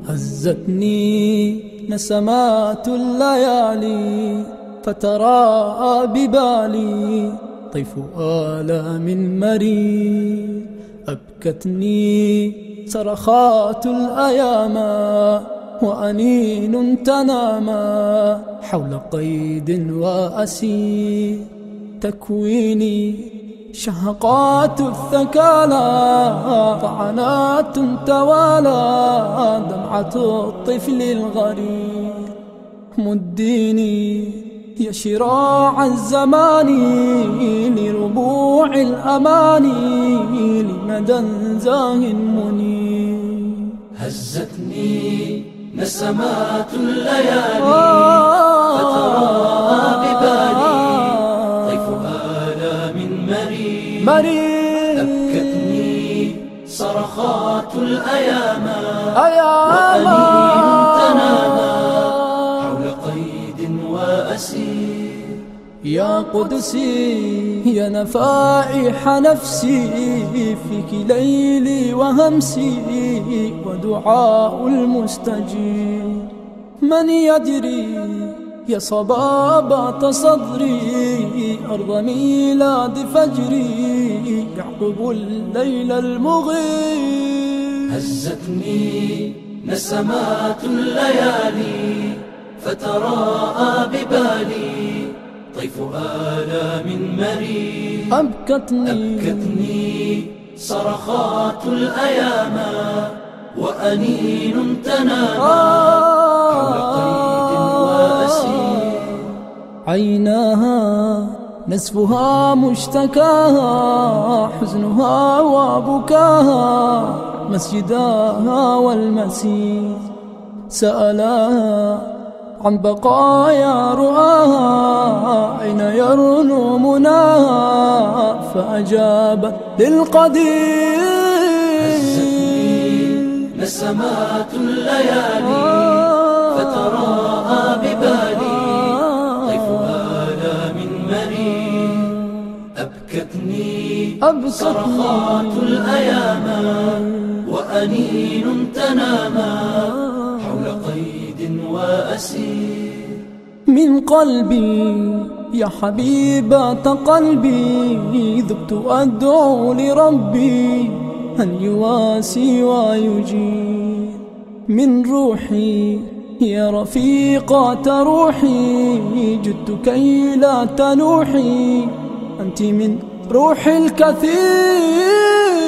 هزتني نسمات الليالي فتراءى ببالي طيف آلام مرير. أبكتني صرخات الأيام وأنين تنامى حول قيد وأسير. تكويني شهقات الثكالى طعنات توالى دمعة الطفل الغرير. مديني يا شراع الزمان لربوع الأماني لمدى زاه منير. هزتني نسمات الليالي فتراءى ببالي طيف آلام مرير. أبكتني صرخات الأيام وأنين تنامى حول قيد وأسير. يا قدسي يا نفائح نفسي فيك ليلي وهمسي ودعاء المستجيب. من يدري يا صبابة صدري أرض ميلاد فجري يعقب الليل المغيب. هزتني نسمات الليالي فتراءى ببالي طيف آلام مرير. أبكتني صرخات الأيام وأنين تنامى حول قيد وأسير. عيناها نسفها مشتكاها حزنها وبكاها مسجداها والمسير. سألاها عن بقايا رؤاها أين يرنو مناها فأجابت للقدير. هزتني نسمات الليالي فتراءى ببالي طيف آلام مرير. أبكتني صرخات الأيام وأنين تنامى حول قيد وأسير. من قلبي يا حبيبة قلبي ذبت أدعو لربي أن يواسي ويجير. من روحي يا رفيقة روحي جدت كي لا تنوحي أنت من روح الكثير.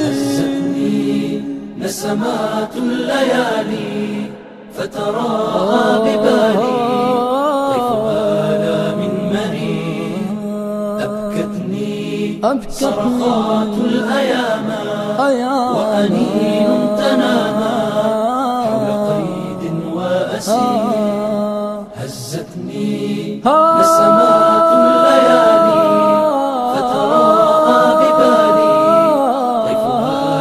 هزتني نسمات الليالي فتراءى ببالي طيف آلام مرير. أبكتني صرخات الأيام وأنين تنامى حول قيد وأسير. هزتني نسمات الليالي فتراءى ببالي طيف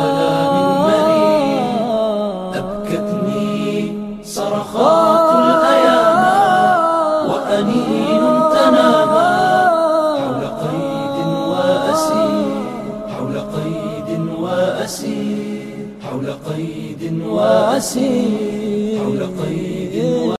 آلام مرير. أبكتني صرخات الأيام وأنين تنامى حول قيد وأسير. حول قيد وأسير. حول قيد وأسير.